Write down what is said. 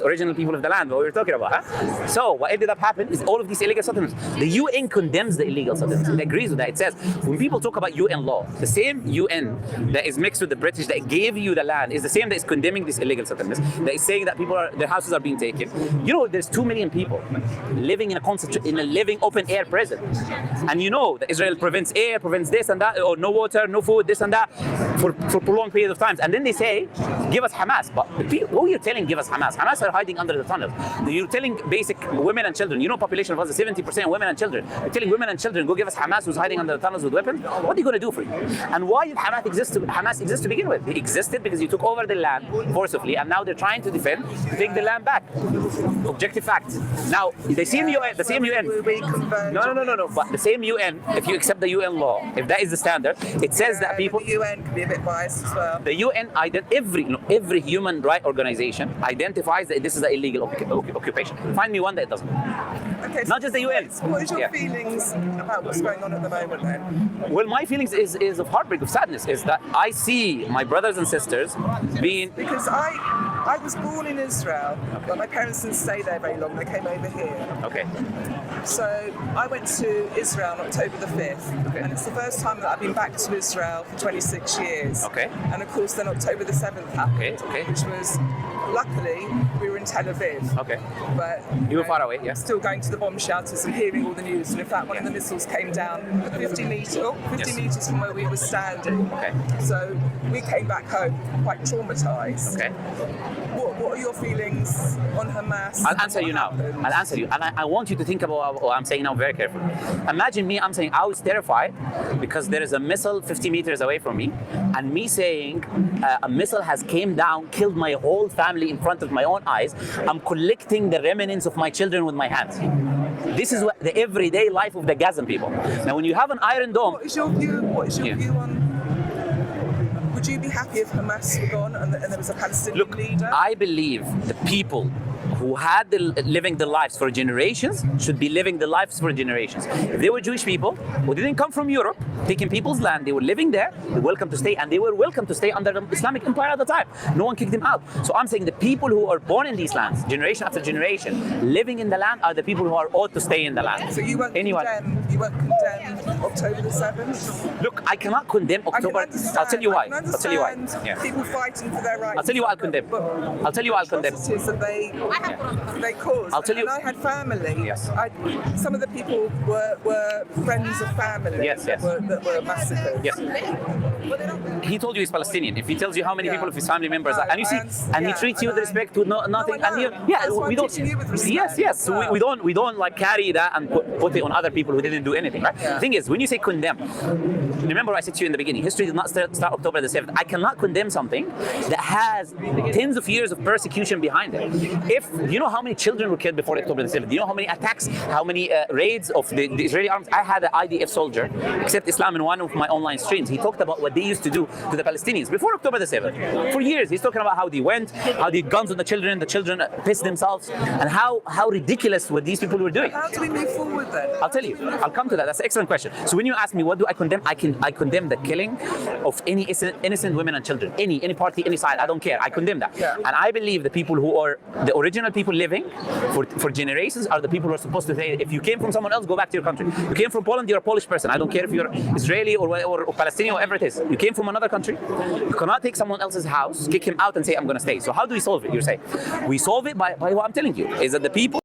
original people of the land, what we were talking about. Huh? So what ended up happening is all of these illegal settlements. The UN condemns the illegal settlements. It agrees with that. It says when people talk about UN law, the same UN that is mixed with the British that gave you the land is the same that is condemning these illegal settlements. That is saying that their houses are being taken. You know, there's 2 million people living in a living open air prison, and you know that Israel prevents air, prevents this and that, or no water, no food, this and that, for prolonged periods of times. And then they say, give us Hamas. But who you're telling give us Hamas? Hamas are hiding under the tunnels. You're telling basic women and children, you know, population of us is 70% women and children. You're telling women and children, go give us Hamas who's hiding under the tunnels with weapons. What are you going to do for you? And why did Hamas exist to begin with? They existed because you took over the land forcibly, and now they're trying to take the land back. Objective fact. Now, the same UN. No. But the same UN, if you accept the UN law, if that is the standard, it says that people. The UN can be a bit biased as well. The UN, every human rights organization identifies that this is an illegal occupation. Find me one that doesn't. Okay, not just the UN. What is your feelings about what's going on at the moment then? Well, my feelings is of heartbreak, of sadness, is that I see my brothers and sisters being. Because I was born in Israel, but my parents didn't stay there very long. They came over here. Okay. So I went to Israel on October the 5th, and it's the first time that I've been back to Israel for 26 years. Okay. And of course then October the 7th happened, Okay. which was, luckily, we were in Tel Aviv. Okay. But you were far away, yeah. Still going to the bomb shelters and hearing all the news. And in fact, one of the missiles came down 50 meters from where we were standing. Okay. So we came back home quite traumatized. Okay. What are your feelings on Hamas? I'll answer you now. I'll answer you. And I want you to think about what I'm saying now very carefully. Imagine me, I'm saying I was terrified because there is a missile 50 meters away from me, and me saying a missile has came down, killed my whole family in front of my own eyes. I'm collecting the remnants of my children with my hands. This is the everyday life of the Gazan people. Now, when you have an Iron Dome... What is your view on... Would you be happy if Hamas were gone and there was a Palestinian leader? I believe the people who had living their lives for generations should be living their lives for generations. If they were Jewish people who didn't come from Europe, taking people's land, they were living there, they were welcome to stay, and they were welcome to stay under the Islamic Empire at the time. No one kicked them out. So I'm saying the people who are born in these lands, generation after generation, living in the land are the people who are ought to stay in the land. So you won't condemn October the 7th? Look, I cannot condemn October. I'll tell you why. I'll tell you why. People fighting for their rights. I'll tell you what I'll condemn. I'll tell you what I'll condemn. They caused. I'll tell you. And I had family. Yes. Some of the people were friends of family. Yes. That were massacred. Yes. He told you he's Palestinian. If he tells you how many people of his family members are, and you see, and he treats you with respect to nothing, and we don't. Yes. So we don't like carry that and put it on other people who didn't do anything, right? Yeah. The thing is, when you say condemn, remember I said to you in the beginning, history did not start October the 7th. I cannot condemn something that has tens of years of persecution behind it. If you know how many children were killed before October the 7th, do you know how many attacks, how many raids of the Israeli arms? I had an IDF soldier, Accept Islam, in one of my online streams. He talked about what they used to do to the Palestinians before October the 7th. For years, he's talking about how they went, how they guns on the children pissed themselves, and how ridiculous what these people were doing. How do we move forward then? I'll tell you. I'll come to that. That's an excellent question. So when you ask me, what do I condemn? I condemn the killing of any innocent women and children. Any party, any side. I don't care. I condemn that. Yeah. And I believe the people who are the original people living for generations are the people who are supposed to say, if you came from someone else, go back to your country. You came from Poland, you're a Polish person. I don't care if you're Israeli or Palestinian, whatever it is. You came from another country. You cannot take someone else's house, kick him out and say, I'm going to stay. So how do we solve it? You say, we solve it by what I'm telling you, is that the people